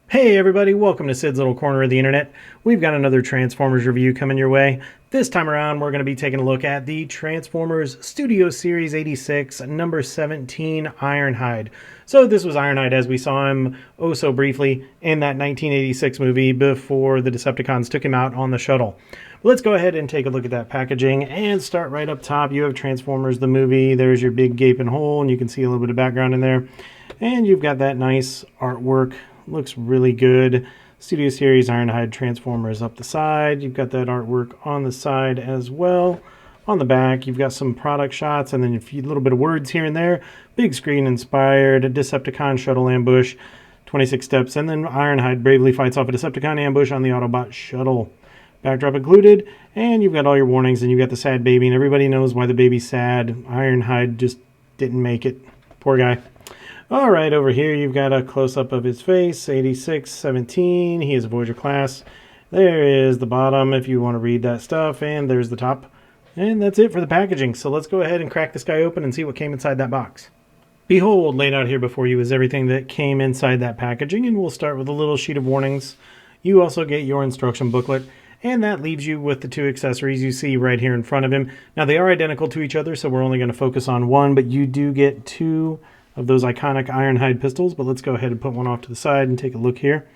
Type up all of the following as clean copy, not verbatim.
Hey everybody, welcome to Sid's Little Corner of the Internet. We've got another Transformers review coming your way. This time around, we're going to be taking a look at the Transformers Studio Series 86, number 17, Ironhide. So this was Ironhide as we saw him oh so briefly in that 1986 movie before the Decepticons took him out on the shuttle. Let's go ahead and take a look at that packaging and start right up top. You have Transformers the movie. There's your big gaping hole, and you can see a little bit of background in there. And you've got that nice artwork. Looks really good. Studio Series Ironhide Transformers up the side. You've got that artwork on the side as well. On the back, you've got some product shots and then a little bit of words here and there. Big screen inspired. A Decepticon shuttle ambush. 26 steps. And then Ironhide bravely fights off a Decepticon ambush on the Autobot shuttle. Backdrop included. And you've got all your warnings and you've got the sad baby. And everybody knows why the baby's sad. Ironhide just didn't make it. Poor guy. All right, over here you've got a close-up of his face, 86, 17. He is a Voyager Class. There is the bottom if you want to read that stuff, and there's the top. And that's it for the packaging. So let's go ahead and crack this guy open and see what came inside that box. Behold, laid out here before you is everything that came inside that packaging, and we'll start with a little sheet of warnings. You also get your instruction booklet, and that leaves you with the two accessories you see right here in front of him. Now, they are identical to each other, so we're only going to focus on one, but you do get two of those iconic Ironhide pistols, but let's go ahead and put one off to the side and take a look here.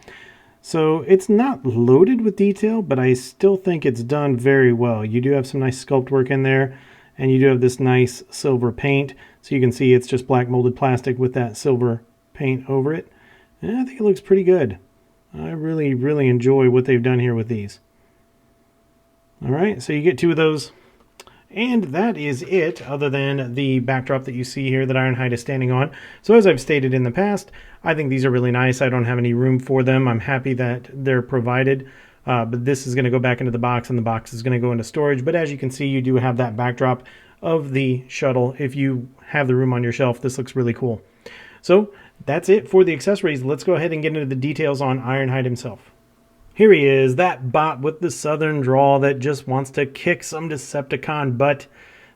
So it's not loaded with detail, but I still think it's done very well. You do have some nice sculpt work in there, and you do have this nice silver paint. So you can see it's just black molded plastic with that silver paint over it. And I think it looks pretty good. I really, really enjoy what they've done here with these. All right, so you get two of those. And that is it, other than the backdrop that you see here that Ironhide is standing on. So as I've stated in the past, I think these are really nice. I don't have any room for them. I'm happy that they're provided. But this is going to go back into the box, and the box is going to go into storage. But as you can see, you do have that backdrop of the shuttle. If you have the room on your shelf, this looks really cool. So that's it for the accessories. Let's go ahead and get into the details on Ironhide himself. Here he is, that bot with the southern drawl that just wants to kick some Decepticon butt.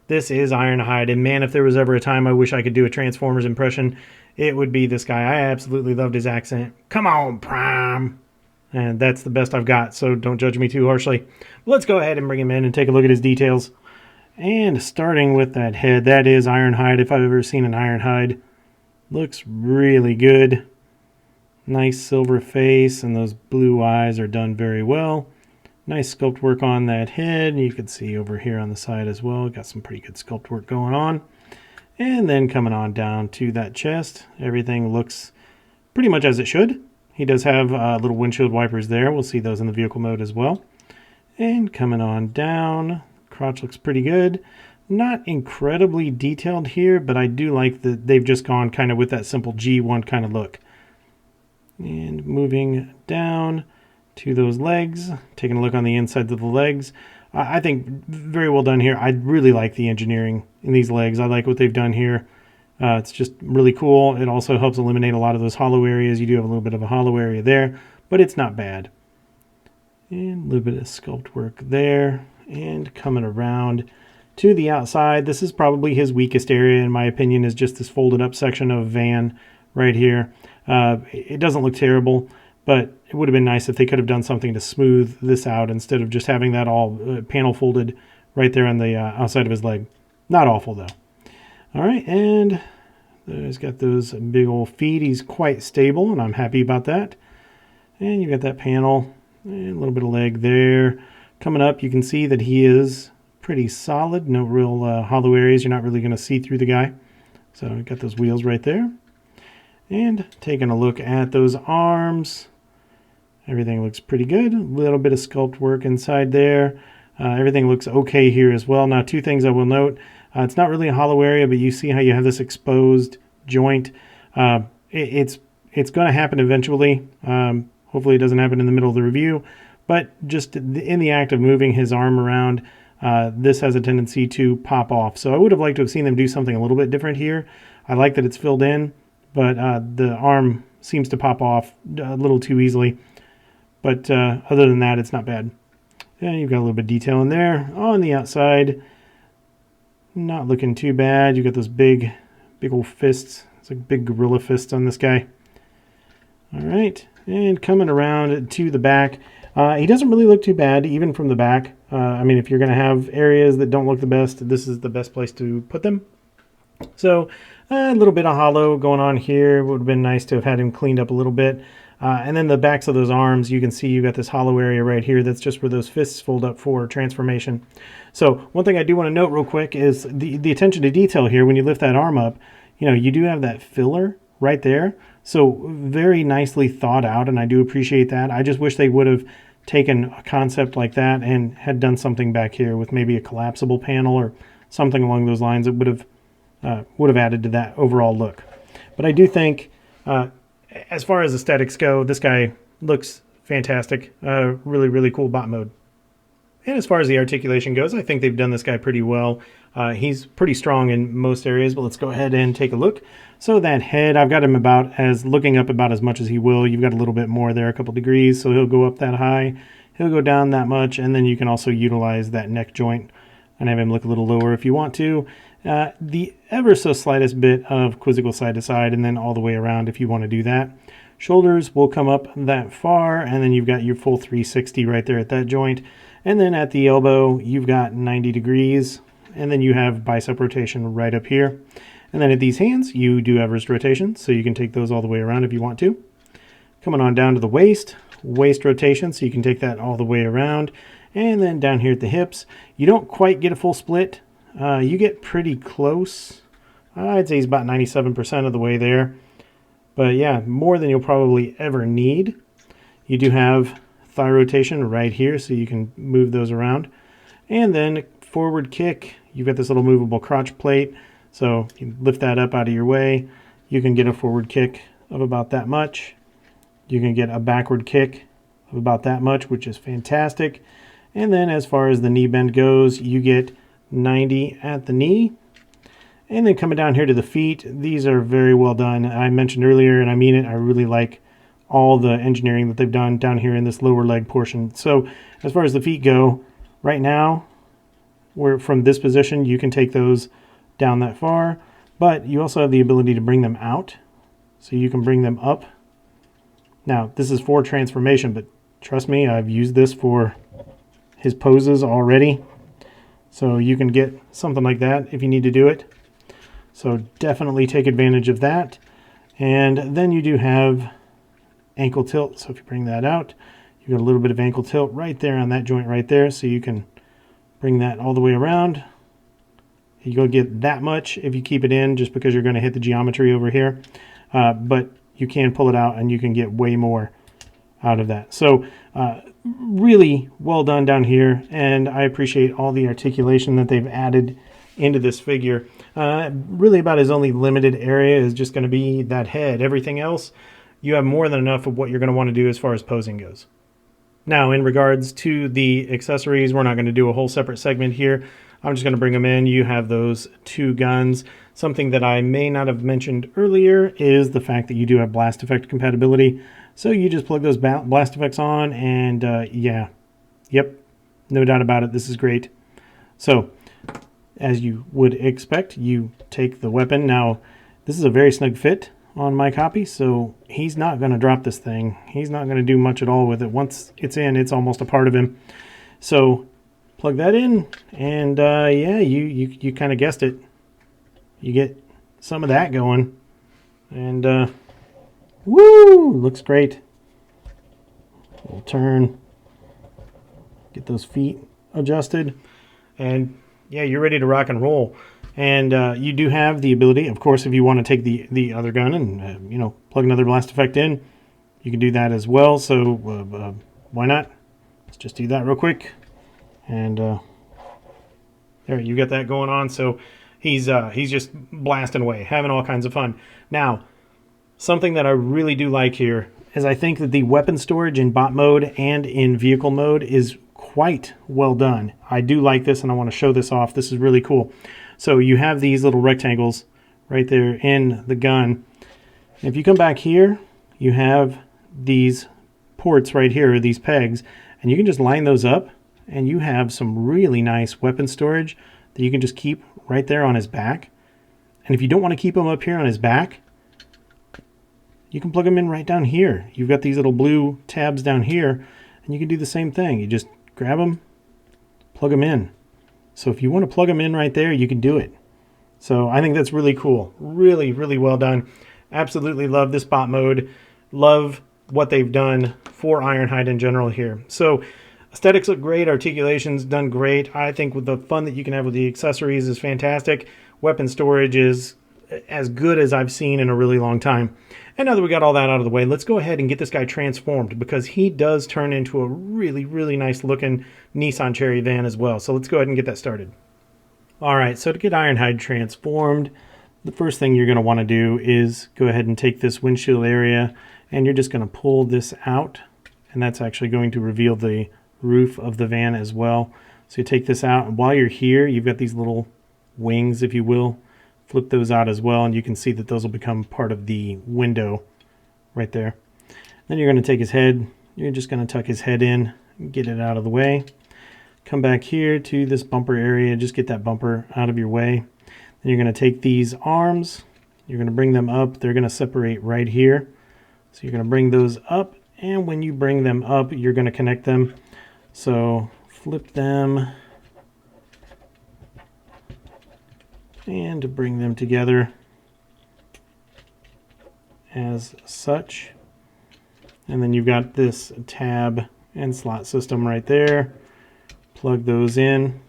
This is Ironhide, and man, if there was ever a time I wish I could do a Transformers impression, it would be this guy. I absolutely loved his accent. Come on, Prime! And that's the best I've got, so don't judge me too harshly. Let's go ahead and bring him in and take a look at his details. And starting with that head, that is Ironhide, if I've ever seen an Ironhide. Looks really good. Nice silver face, and those blue eyes are done very well. Nice sculpt work on that head. You can see over here on the side as well. Got some pretty good sculpt work going on. And then coming on down to that chest, everything looks pretty much as it should. He does have little windshield wipers there. We'll see those in the vehicle mode as well. And coming on down, crotch looks pretty good. Not incredibly detailed here, but I do like that they've just gone kind of with that simple G1 kind of look. And moving down to those legs, taking a look on the insides of the legs. I think very well done here. I really like the engineering in these legs. I like what they've done here. It's just really cool. It also helps eliminate a lot of those hollow areas. You do have a little bit of a hollow area there, but it's not bad. And a little bit of sculpt work there. And coming around to the outside, this is probably his weakest area, in my opinion, is just this folded up section of van right here. It doesn't look terrible, but it would have been nice if they could have done something to smooth this out instead of just having that all panel folded right there on the outside of his leg. Not awful, though. All right, and he's got those big old feet. He's quite stable, and I'm happy about that. And you've got that panel and a little bit of leg there. Coming up, you can see that he is pretty solid. No real hollow areas. You're not really going to see through the guy. So you've got those wheels right there. And taking a look at those arms, everything looks pretty good. A little bit of sculpt work inside there. Everything looks okay here as well. Now, two things I will note. It's not really a hollow area, but you see how you have this exposed joint. It's going to happen eventually. Hopefully it doesn't happen in the middle of the review. But just in the act of moving his arm around, this has a tendency to pop off. So I would have liked to have seen them do something a little bit different here. I like that it's filled in, but the arm seems to pop off a little too easily. But other than that, it's not bad. And you've got a little bit of detail in there. On the outside, not looking too bad. You've got those big old fists It's a big gorilla fist on this guy. All right, and coming around to the back, he doesn't really look too bad, even from the back. I mean, if you're going to have areas that don't look the best, this is the best place to put them. So a little bit of hollow going on here. It would have been nice to have had him cleaned up a little bit. And then the backs of those arms, you can see you got this hollow area right here. That's just where those fists fold up for transformation. So one thing I do want to note real quick is the attention to detail here. When you lift that arm up, you know, you do have that filler right there. So very nicely thought out, and I do appreciate that. I just wish they would have taken a concept like that and had done something back here with maybe a collapsible panel or something along those lines that would have added to that overall look. But I do think, as far as aesthetics go, this guy looks fantastic. Really, really cool bot mode. And as far as the articulation goes, I think they've done this guy pretty well. He's pretty strong in most areas, but let's go ahead and take a look. So that head, I've got him looking up about as much as he will. You've got a little bit more there, a couple degrees, so he'll go up that high. He'll go down that much, and then you can also utilize that neck joint and have him look a little lower if you want to. The ever so slightest bit of quizzical side to side, and then all the way around if you want to do that. Shoulders will come up that far, and then you've got your full 360 right there at that joint. And then at the elbow, you've got 90 degrees, and then you have bicep rotation right up here. And then at these hands, you do have wrist rotation, so you can take those all the way around if you want to. Coming on down to the waist rotation, so you can take that all the way around. And then down here at the hips, you don't quite get a full split. You get pretty close. I'd say he's about 97% of the way there. But yeah, more than you'll probably ever need. You do have thigh rotation right here, so you can move those around. And then forward kick, you've got this little movable crotch plate, so you lift that up out of your way. You can get a forward kick of about that much. You can get a backward kick of about that much, which is fantastic. And then as far as the knee bend goes, you get 90 at the knee. And then coming down here to the feet, these are very well done. I mentioned earlier, and I mean it, I really like all the engineering that they've done down here in this lower leg portion. So as far as the feet go, right now, where from this position, you can take those down that far, but you also have the ability to bring them out. So you can bring them up. Now, this is for transformation, but trust me, I've used this for his poses already. So you can get something like that if you need to do it. So definitely take advantage of that. And then you do have ankle tilt. So if you bring that out, you got a little bit of ankle tilt right there on that joint right there. So you can bring that all the way around. You go get that much if you keep it in, just because you're going to hit the geometry over here. But you can pull it out and you can get way more out of that. So really well done down here, and I appreciate all the articulation that they've added into this figure. Really about his only limited area is just going to be that head. Everything else, you have more than enough of what you're going to want to do as far as posing goes. Now, in regards to the accessories, we're not going to do a whole separate segment here. I'm just going to bring them in. You have those two guns. Something that I may not have mentioned earlier is the fact that you do have blast effect compatibility. So you just plug those blast effects on, and yeah, yep, no doubt about it, this is great. So, as you would expect, you take the weapon. Now, this is a very snug fit on my copy, so he's not going to drop this thing. He's not going to do much at all with it. Once it's in, it's almost a part of him. So, plug that in, and yeah, you kind of guessed it. You get some of that going, and woo, looks great. We'll turn, get those feet adjusted, and yeah, you're ready to rock and roll. And you do have the ability, of course, if you want to take the other gun and you know, plug another blast effect in, you can do that as well. So why not? Let's just do that real quick, and there, you got that going on. So he's just blasting away, having all kinds of fun. Now, something that I really do like here is I think that the weapon storage in bot mode and in vehicle mode is quite well done. I do like this, and I want to show this off. This is really cool. So you have these little rectangles right there in the gun. And if you come back here, you have these ports right here, these pegs, and you can just line those up, and you have some really nice weapon storage that you can just keep right there on his back. And if you don't want to keep them up here on his back, you can plug them in right down here. You've got these little blue tabs down here, and you can do the same thing. You just grab them, plug them in. So if you want to plug them in right there, you can do it. So I think that's really cool. Really, really well done. Absolutely love this bot mode. Love what they've done for Ironhide in general here. So aesthetics look great. Articulation's done great. I think with the fun that you can have with the accessories is fantastic. Weapon storage is as good as I've seen in a really long time. And now that we got all that out of the way, let's go ahead and get this guy transformed, because he does turn into a really, really nice looking Nissan Cherry van as well. So let's go ahead and get that started. All right, so to get Ironhide transformed, the first thing you're going to want to do is go ahead and take this windshield area, and you're just going to pull this out, and that's actually going to reveal the roof of the van as well. So you take this out, and while you're here, you've got these little wings, if you will. Flip those out as well, and you can see that those will become part of the window right there. Then you're going to take his head. You're just going to tuck his head in, get it out of the way. Come back here to this bumper area. Just get that bumper out of your way. Then you're going to take these arms. You're going to bring them up. They're going to separate right here. So you're going to bring those up, and when you bring them up, you're going to connect them. So flip them and to bring them together as such. And then you've got this tab and slot system right there. Plug those in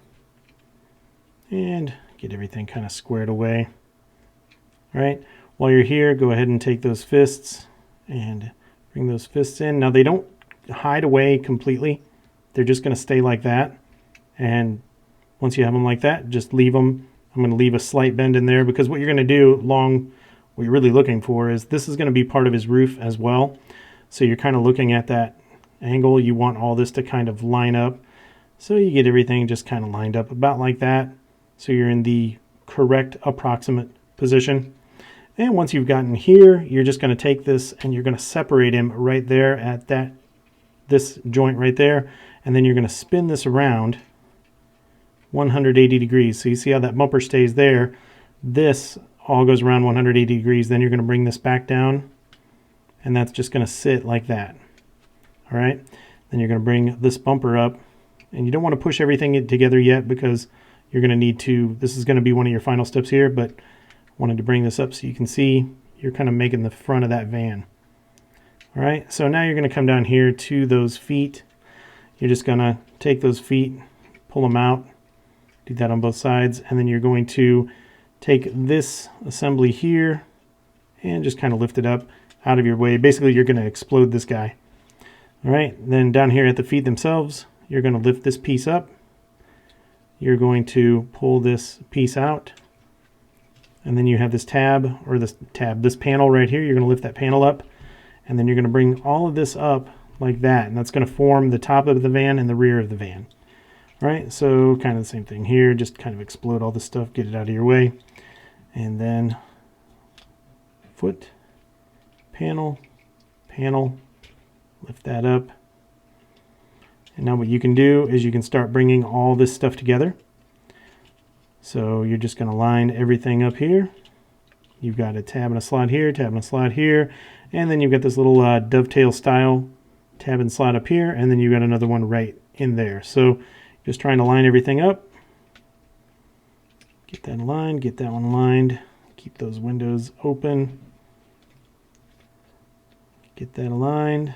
and get everything kind of squared away. All right, while you're here, go ahead and take those fists and bring those fists in. Now they don't hide away completely. They're just going to stay like that. And once you have them like that, just leave them. I'm going to leave a slight bend in there, because what you're going to do what you're really looking for is this is going to be part of his roof as well. So you're kind of looking at that angle. You want all this to kind of line up. So you get everything just kind of lined up about like that. So you're in the correct approximate position. And once you've gotten here, you're just going to take this and you're going to separate him right there at this joint right there. And then you're going to spin this around 180 degrees. So you see how that bumper stays there. This all goes around 180 degrees. Then you're going to bring this back down, and that's just going to sit like that. All right. Then you're going to bring this bumper up, and you don't want to push everything together yet, because you're going to need to, this is going to be one of your final steps here, but I wanted to bring this up so you can see you're kind of making the front of that van. All right. So now you're going to come down here to those feet. You're just going to take those feet, pull them out. Do that on both sides, and then you're going to take this assembly here and just kind of lift it up out of your way. Basically, you're going to explode this guy. All right, then down here at the feet themselves, you're going to lift this piece up. You're going to pull this piece out, and then you have this this panel right here. You're going to lift that panel up, and then you're going to bring all of this up like that, and that's going to form the top of the van and the rear of the van. All right, so kind of the same thing here, just kind of explode all this stuff, get it out of your way. And then foot, panel, lift that up. And now what you can do is you can start bringing all this stuff together. So you're just going to line everything up here. You've got a tab and a slot here, tab and a slot here, and then you've got this little dovetail style tab and slot up here, and then you've got another one right in there. So just trying to line everything up. Get that aligned, get that one aligned. Keep those windows open. Get that aligned.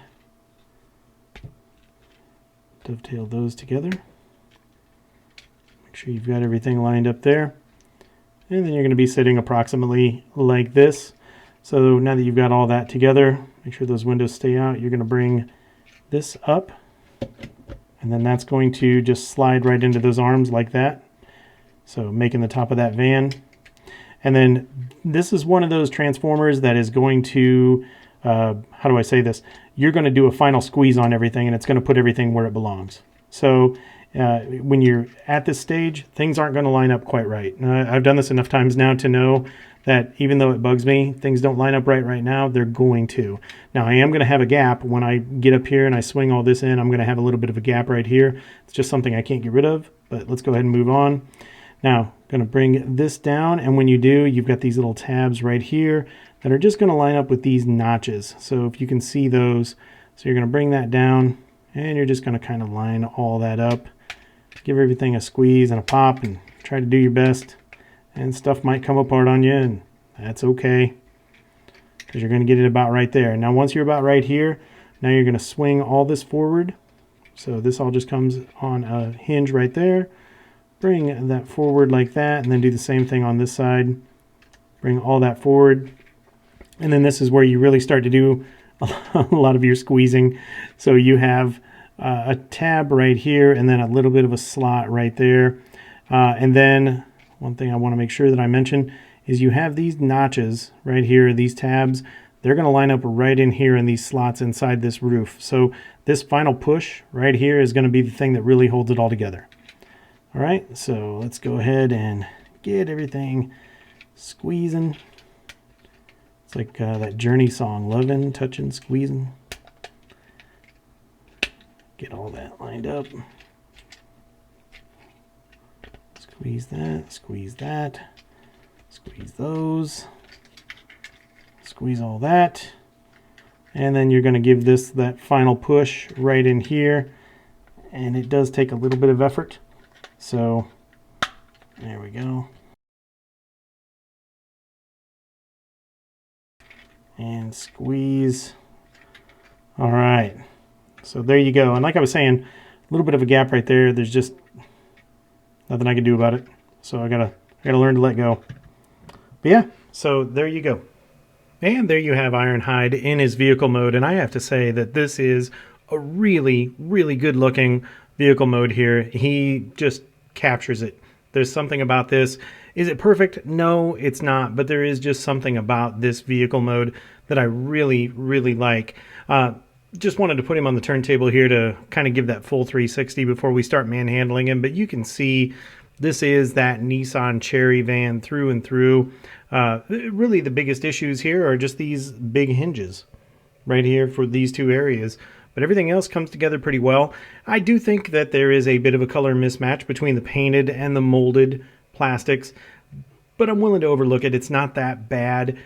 Dovetail those together. Make sure you've got everything lined up there. And then you're going to be sitting approximately like this. So now that you've got all that together, make sure those windows stay out. You're going to bring this up. And then that's going to just slide right into those arms like that. So making the top of that van. And then this is one of those transformers that is going to, how do I say this? You're going to do a final squeeze on everything, and it's going to put everything where it belongs. So when you're at this stage, things aren't going to line up quite right. I've done this enough times now to know that even though it bugs me, things don't line up right now, they're going to. Now I am going to have a gap when I get up here and I swing all this in. I'm going to have a little bit of a gap right here. It's just something I can't get rid of, but let's go ahead and move on. Now, I'm going to bring this down, and when you do, you've got these little tabs right here that are just going to line up with these notches. So if you can see those, so you're going to bring that down and you're just going to kind of line all that up. Give everything a squeeze and a pop and try to do your best. And stuff might come apart on you, and that's okay, because you're going to get it about right there. Now once you're about right here, now you're going to swing all this forward. So this all just comes on a hinge right there. Bring that forward like that, and then do the same thing on this side. Bring all that forward. And then this is where you really start to do a lot of your squeezing. So you have a tab right here, and then a little bit of a slot right there. And then one thing I want to make sure that I mention is you have these notches right here, these tabs. They're going to line up right in here in these slots inside this roof. So this final push right here is going to be the thing that really holds it all together. All right, so let's go ahead and get everything squeezing. It's like that Journey song, loving, touching, squeezing. Get all that lined up. Squeeze that, squeeze that, squeeze those, squeeze all that. And then you're going to give this that final push right in here. And it does take a little bit of effort. So there we go. And squeeze. All right. So there you go. And like I was saying, a little bit of a gap right there. There's just nothing I can do about it. So I gotta learn to let go. But yeah, so there you go. And there you have Ironhide in his vehicle mode. And I have to say that this is a really, really good looking vehicle mode here. He just captures it. There's something about this. Is it perfect? No, it's not. But there is just something about this vehicle mode that I really, really like. Just wanted to put him on the turntable here to kind of give that full 360 before we start manhandling him. But you can see this is that Nissan Cherry van through and through. Really the biggest issues here are just these big hinges right here for these two areas. But everything else comes together pretty well. I do think that there is a bit of a color mismatch between the painted and the molded plastics, but I'm willing to overlook it. It's not that bad.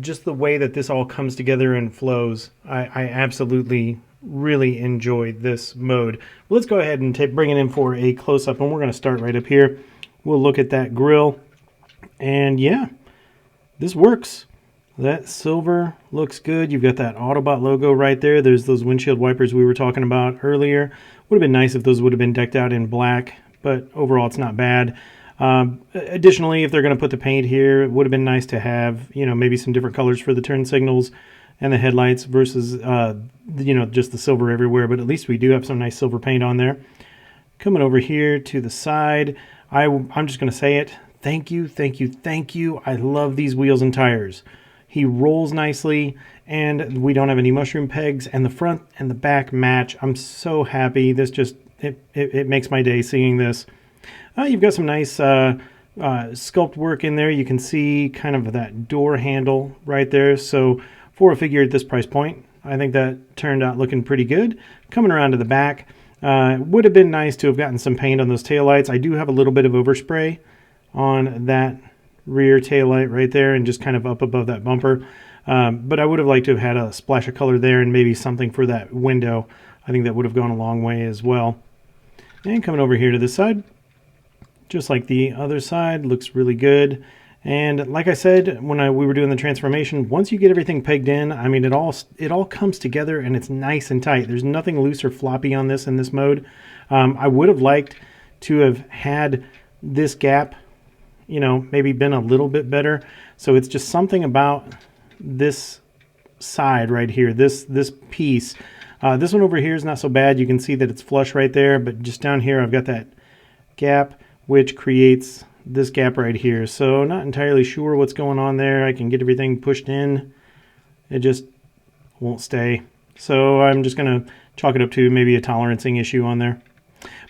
Just the way that this all comes together and flows, I absolutely really enjoyed this mode. Well, let's go ahead and bring it in for a close-up, and we're going to start right up here. We'll look at that grille, and yeah, this works. That silver looks good. You've got that Autobot logo right there. There's those windshield wipers we were talking about earlier. Would have been nice if those would have been decked out in black, but overall it's not bad. Additionally, if they're going to put the paint here, it would have been nice to have, you know, maybe some different colors for the turn signals and the headlights versus, you know, just the silver everywhere. But at least we do have some nice silver paint on there. Coming over here to the side, I'm just going to say it. Thank you, thank you, thank you. I love these wheels and tires. He rolls nicely, and we don't have any mushroom pegs, and the front and the back match. I'm so happy. This just, it makes my day seeing this. You've got some nice sculpt work in there. You can see kind of that door handle right there. So for a figure at this price point, I think that turned out looking pretty good. Coming around to the back, would have been nice to have gotten some paint on those taillights. I do have a little bit of overspray on that rear taillight right there and just kind of up above that bumper. But I would have liked to have had a splash of color there and maybe something for that window. I think that would have gone a long way as well. And coming over here to this side, just like the other side, looks really good. And like I said, when we were doing the transformation, once you get everything pegged in, I mean, it all comes together and it's nice and tight. There's nothing loose or floppy on this in this mode. I would have liked to have had this gap, you know, maybe been a little bit better. So it's just something about this side right here, this piece. This one over here is not so bad. You can see that it's flush right there, but just down here I've got that gap, which creates this gap right here. So not entirely sure what's going on there. I can get everything pushed in. It just won't stay. So I'm just going to chalk it up to maybe a tolerancing issue on there.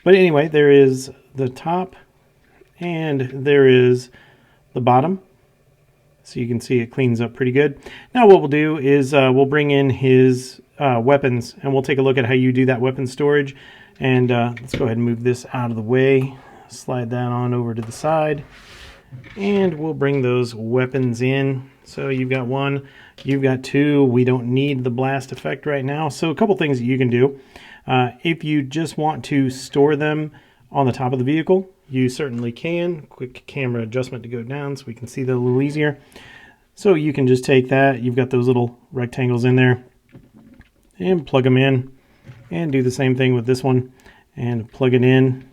But anyway, there is the top and there is the bottom. So you can see it cleans up pretty good. Now what we'll do is we'll bring in his weapons and we'll take a look at how you do that weapon storage. And let's go ahead and move this out of the way. Slide that on over to the side. And we'll bring those weapons in. So you've got one, you've got two. We don't need the blast effect right now. So a couple things that you can do. If you just want to store them on the top of the vehicle, you certainly can. Quick camera adjustment to go down so we can see that a little easier. So you can just take that, you've got those little rectangles in there, and plug them in, and do the same thing with this one, and plug it in,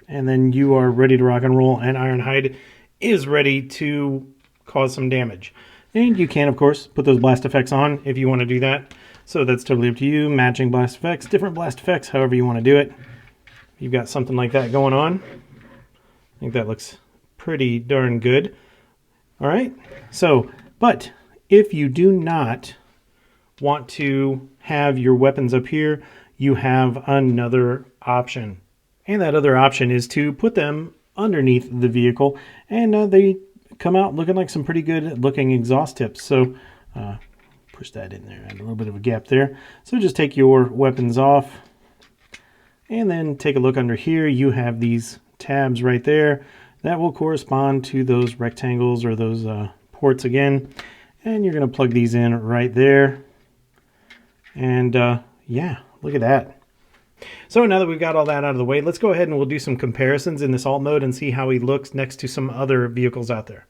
and then you are ready to rock and roll, and Ironhide is ready to cause some damage. And you can, of course, put those blast effects on if you want to do that. So that's totally up to you. Matching blast effects, different blast effects, however you want to do it. You've got something like that going on. I think that looks pretty darn good. All right. So, but if you do not want to have your weapons up here, you have another option. And that other option is to put them underneath the vehicle, and they come out looking like some pretty good looking exhaust tips. So push that in there, add a little bit of a gap there. So just take your weapons off, and then take a look under here. You have these tabs right there that will correspond to those rectangles or those ports again. And you're going to plug these in right there. And yeah, look at that. So now that we've got all that out of the way, let's go ahead and we'll do some comparisons in this alt mode and see how he looks next to some other vehicles out there.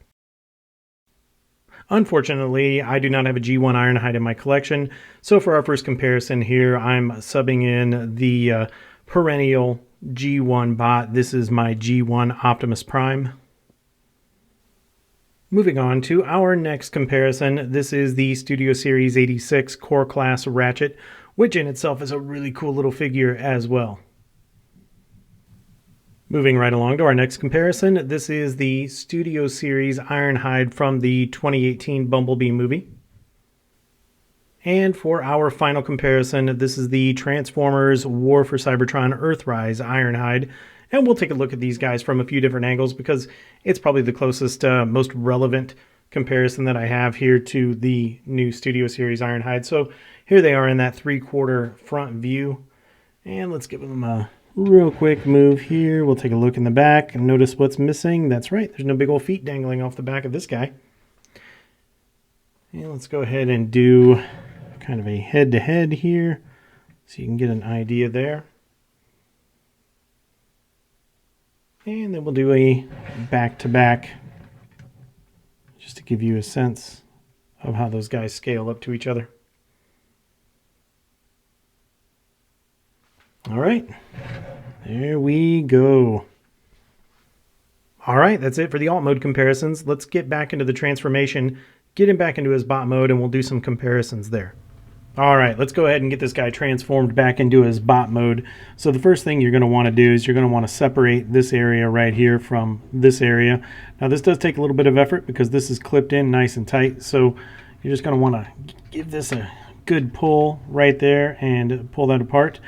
Unfortunately, I do not have a G1 Ironhide in my collection, so for our first comparison here, I'm subbing in the perennial G1 bot. This is my G1 Optimus Prime. Moving on to our next comparison, this is the Studio Series 86 Core Class Ratchet, which in itself is a really cool little figure as well. Moving right along to our next comparison, this is the Studio Series Ironhide from the 2018 Bumblebee movie. And for our final comparison, this is the Transformers War for Cybertron Earthrise Ironhide. And we'll take a look at these guys from a few different angles because it's probably the closest, most relevant comparison that I have here to the new Studio Series Ironhide. So here they are in that 3/4 front view. And let's give them a real quick move here. We'll take a look in the back and notice what's missing. That's right, there's no big old feet dangling off the back of this guy. And let's go ahead and do kind of a head-to-head here so you can get an idea there. And then we'll do a back-to-back just to give you a sense of how those guys scale up to each other. All right, there we go. All right, that's it for the alt mode comparisons. Let's get back into the transformation, get him back into his bot mode, and we'll do some comparisons there. All right, let's go ahead and get this guy transformed back into his bot mode. So the first thing you're going to want to do is you're going to want to separate this area right here from this area. Now this does take a little bit of effort because this is clipped in nice and tight. So you're just going to want to give this a good pull right there and pull that apart.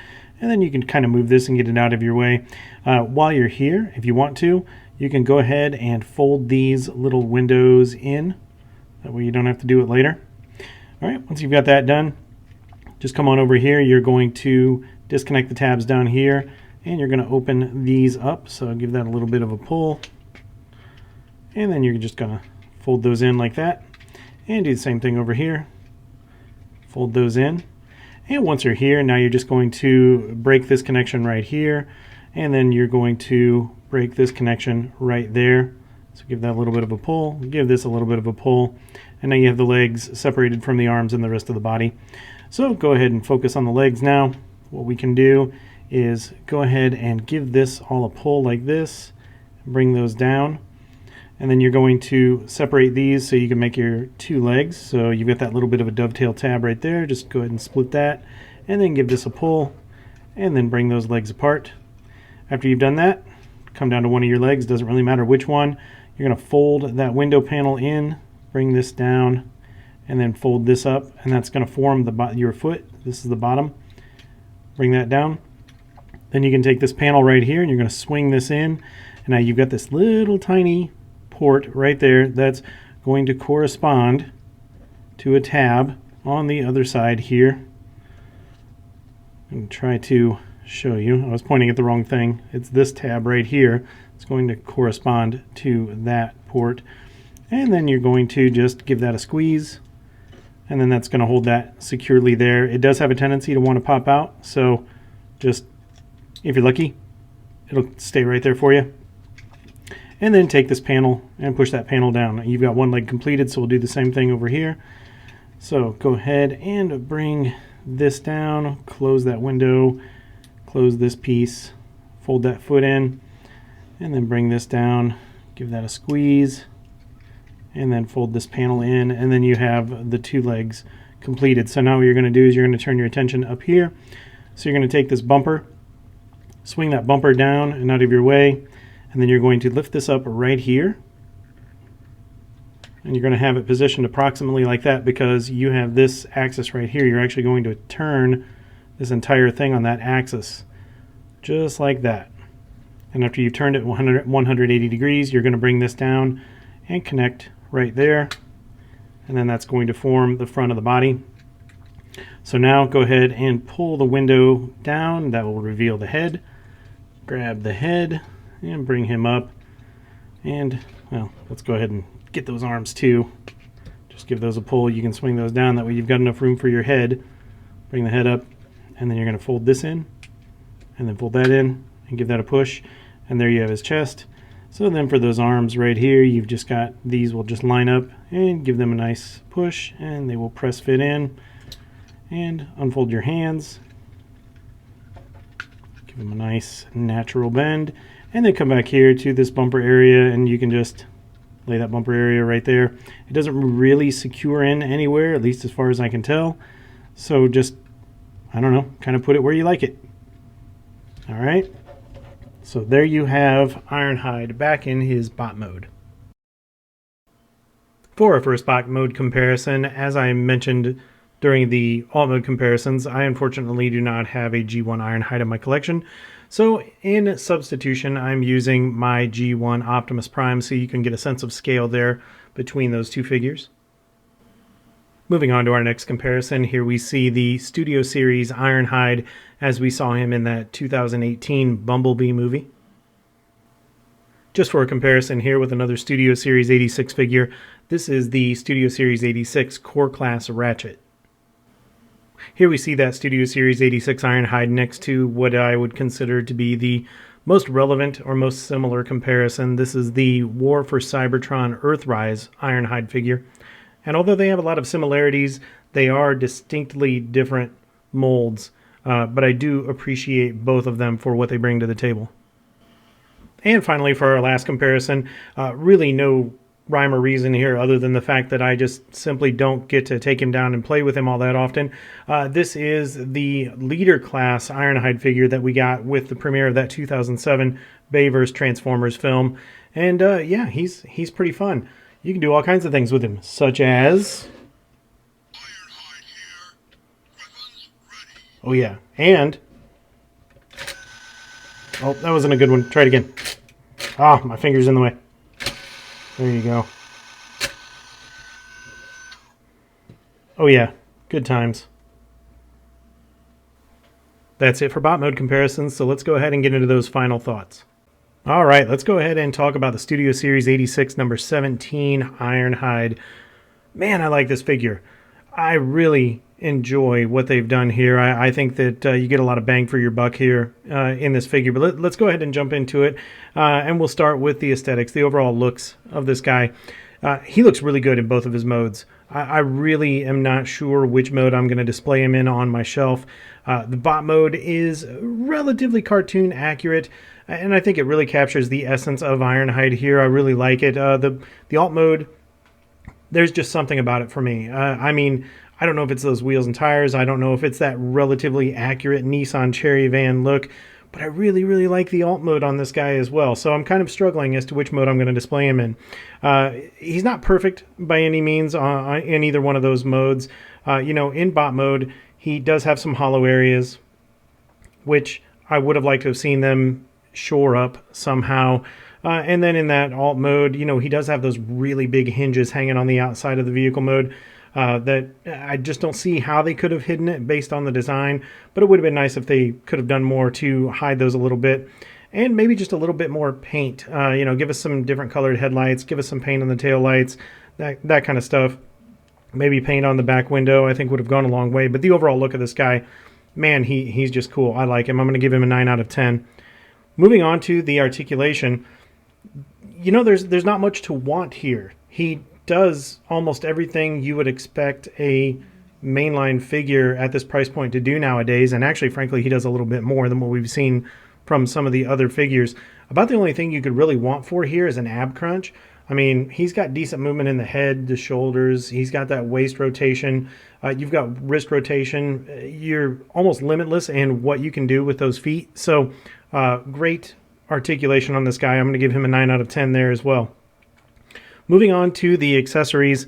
And then you can kind of move this and get it out of your way. While you're here, if you want to, you can go ahead and fold these little windows in. That way you don't have to do it later. All right, once you've got that done, just come on over here. You're going to disconnect the tabs down here, and you're going to open these up. So give that a little bit of a pull. And then you're just going to fold those in like that. And do the same thing over here. Fold those in. And once you're here, now you're just going to break this connection right here. And then you're going to break this connection right there. So give that a little bit of a pull. Give this a little bit of a pull. And now you have the legs separated from the arms and the rest of the body. So go ahead and focus on the legs now. What we can do is go ahead and give this all a pull like this. Bring those down. And then you're going to separate these so you can make your two legs. So you've got that little bit of a dovetail tab right there. Just go ahead and split that. And then give this a pull. And then bring those legs apart. After you've done that, come down to one of your legs. Doesn't really matter which one. You're going to fold that window panel in. Bring this down. And then fold this up. And that's going to form your foot. This is the bottom. Bring that down. Then you can take this panel right here and you're going to swing this in. And now you've got this little tiny port right there that's going to correspond to a tab on the other side here. I'm going to try to show you. I was pointing at the wrong thing. It's this tab right here. It's going to correspond to that port. And then you're going to just give that a squeeze, and then that's going to hold that securely there. It does have a tendency to want to pop out, so just, if you're lucky, it'll stay right there for you. And then take this panel and push that panel down. You've got one leg completed, so we'll do the same thing over here. So go ahead and bring this down, close that window, close this piece, fold that foot in, and then bring this down, give that a squeeze, and then fold this panel in, and then you have the two legs completed. So now what you're going to do is you're going to turn your attention up here. So you're going to take this bumper, swing that bumper down and out of your way, and then you're going to lift this up right here, and you're going to have it positioned approximately like that because you have this axis right here. You're actually going to turn this entire thing on that axis, just like that. And after you've turned it 180 degrees, you're going to bring this down and connect right there, and then that's going to form the front of the body. So now go ahead and pull the window down. That will reveal the head. Grab the head and bring him up, and well, let's go ahead and get those arms too. Just give those a pull. You can swing those down, that way you've got enough room for your head. Bring the head up, and then you're going to fold this in, and then fold that in, and give that a push, and there you have his chest. So then for those arms right here, you've just got, these will just line up and give them a nice push, and they will press fit in. And unfold your hands, give them a nice natural bend, and then come back here to this bumper area, and you can just lay that bumper area right there. It doesn't really secure in anywhere, at least as far as I can tell. So just, I don't know, kind of put it where you like it. All right. So there you have Ironhide back in his bot mode. For our first bot mode comparison, as I mentioned during the alt mode comparisons, I unfortunately do not have a G1 Ironhide in my collection. So in substitution, I'm using my G1 Optimus Prime, so you can get a sense of scale there between those two figures. Moving on to our next comparison, here we see the Studio Series Ironhide as we saw him in that 2018 Bumblebee movie. Just for a comparison here with another Studio Series 86 figure, this is the Studio Series 86 Core Class Ratchet. Here we see that Studio Series 86 Ironhide next to what I would consider to be the most relevant or most similar comparison. This is the War for Cybertron Earthrise Ironhide figure. And although they have a lot of similarities, they are distinctly different molds. But I do appreciate both of them for what they bring to the table. And finally, for our last comparison, really no rhyme or reason here other than the fact that I just simply don't get to take him down and play with him all that often. This is the Leader Class Ironhide figure that we got with the premiere of that 2007 Bayverse Transformers film. And yeah, he's pretty fun. You can do all kinds of things with him, such as... Oh yeah, and... Oh, that wasn't a good one. Try it again. Ah, my finger's in the way. There you go. Oh yeah, good times. That's it for bot mode comparisons, so let's go ahead and get into those final thoughts. All right, let's go ahead and talk about the Studio Series 86 number 17 Ironhide. Man, I like this figure. I really enjoy what they've done here. I think that you get a lot of bang for your buck here in this figure. But let's go ahead and jump into it. And we'll start with the aesthetics, the overall looks of this guy. He looks really good in both of his modes. I really am not sure which mode I'm going to display him in on my shelf. The bot mode is relatively cartoon accurate, and I think it really captures the essence of Ironhide here. I really like it. The alt mode, there's just something about it for me. I mean, I don't know if it's those wheels and tires. I don't know if it's that relatively accurate Nissan Cherry van look, but I really, really like the alt mode on this guy as well. So I'm kind of struggling as to which mode I'm going to display him in. He's not perfect by any means in either one of those modes. You know, in bot mode, he does have some hollow areas, which I would have liked to have seen them shore up somehow. And then in that alt mode, you know, he does have those really big hinges hanging on the outside of the vehicle mode. That I just don't see how they could have hidden it based on the design, but it would have been nice if they could have done more to hide those a little bit. and maybe just a little bit more paint. Give us some different colored headlights, give us some paint on the tail lights, that kind of stuff. Maybe paint on the back window, I think would have gone a long way. But the overall look of this guy, man, he's just cool. I like him. I'm going to give him a 9 out of 10. Moving on to the articulation, there's not much to want here. He does almost everything you would expect a mainline figure at this price point to do nowadays, and actually, frankly, he does a little bit more than what we've seen from some of the other figures. About the only thing you could really want for here is an ab crunch. I mean, he's got decent movement in the head, the shoulders. He's got that waist rotation. You've got wrist rotation. You're almost limitless in what you can do with those feet. So great articulation on this guy. I'm going to give him a 9 out of 10 there as well. Moving on to the accessories.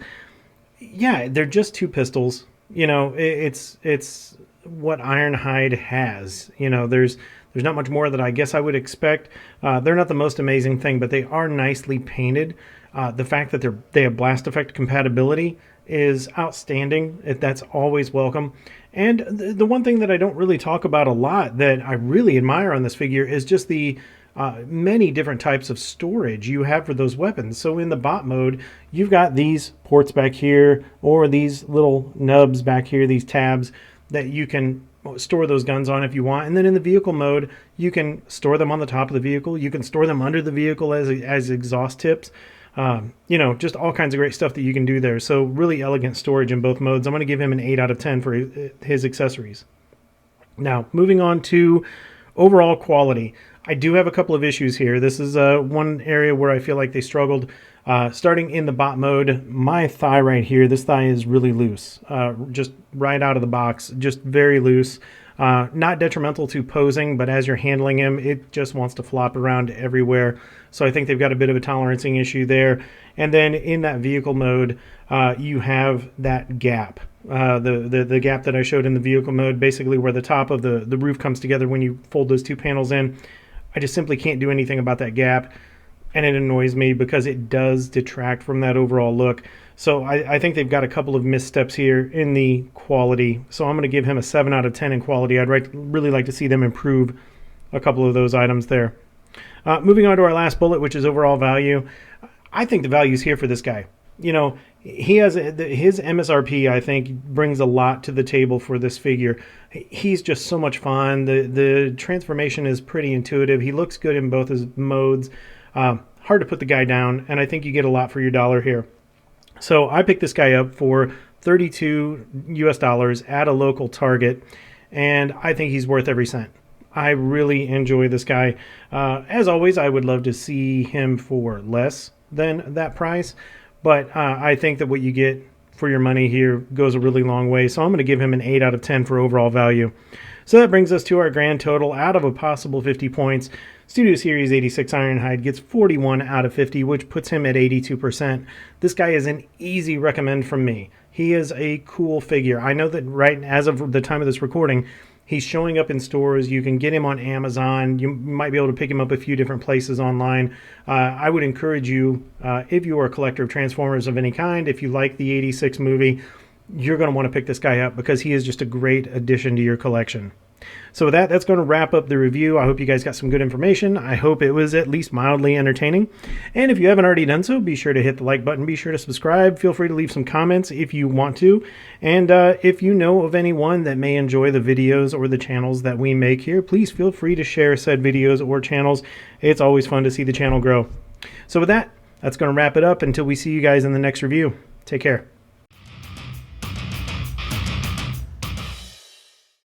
Yeah, they're just two pistols. It's what Ironhide has. There's not much more that I guess I would expect. They're not the most amazing thing, but they are nicely painted. The fact that they have blast effect compatibility is outstanding. That's always welcome. And the one thing that I don't really talk about a lot that I really admire on this figure is just the many different types of storage you have for those weapons. So in the bot mode, you've got these ports back here, or these little nubs back here, these tabs that you can store those guns on if you want. And then in the vehicle mode, you can store them on the top of the vehicle. You can store them under the vehicle as exhaust tips. Just all kinds of great stuff that you can do there. So really elegant storage in both modes. I'm going to give him an 8 out of 10 for his accessories. Now, moving on to overall quality. I do have a couple of issues here. This is one area where I feel like they struggled. Starting in the bot mode, my thigh right here, this thigh is really loose. Just right out of the box, just very loose. Not detrimental to posing, but as you're handling him, it just wants to flop around everywhere. So I think they've got a bit of a tolerancing issue there. And then in that vehicle mode, you have that gap. The gap that I showed in the vehicle mode, basically where the top of the roof comes together when you fold those two panels in. I just simply can't do anything about that gap. And it annoys me because it does detract from that overall look. So I think they've got a couple of missteps here in the quality. So I'm going to give him a 7 out of 10 in quality. I'd really like to see them improve a couple of those items there. Moving on to our last bullet, which is overall value. I think the value is here for this guy. He has his MSRP, I think, brings a lot to the table for this figure. He's just so much fun. The transformation is pretty intuitive. He looks good in both his modes. Hard to put the guy down, and I think you get a lot for your dollar here. So I picked this guy up for $32 US at a local Target, and I think he's worth every cent. I really enjoy this guy. As always, I would love to see him for less than that price, but I think that what you get for your money here goes a really long way. So I'm going to give him an 8 out of 10 for overall value. So that brings us to our grand total. Out of a possible 50 points, Studio Series 86 Ironhide gets 41 out of 50, which puts him at 82%. This guy is an easy recommend from me. He is a cool figure. I know that right as of the time of this recording, he's showing up in stores. You can get him on Amazon. You might be able to pick him up a few different places online. I would encourage you, if you are a collector of Transformers of any kind, if you like the 86 movie, you're going to want to pick this guy up because he is just a great addition to your collection. So with that, that's going to wrap up the review. I hope you guys got some good information. I hope it was at least mildly entertaining. And if you haven't already done so, be sure to hit the like button. Be sure to subscribe. Feel free to leave some comments if you want to. And if you know of anyone that may enjoy the videos or the channels that we make here, please feel free to share said videos or channels. It's always fun to see the channel grow. So with that, that's going to wrap it up until we see you guys in the next review. Take care.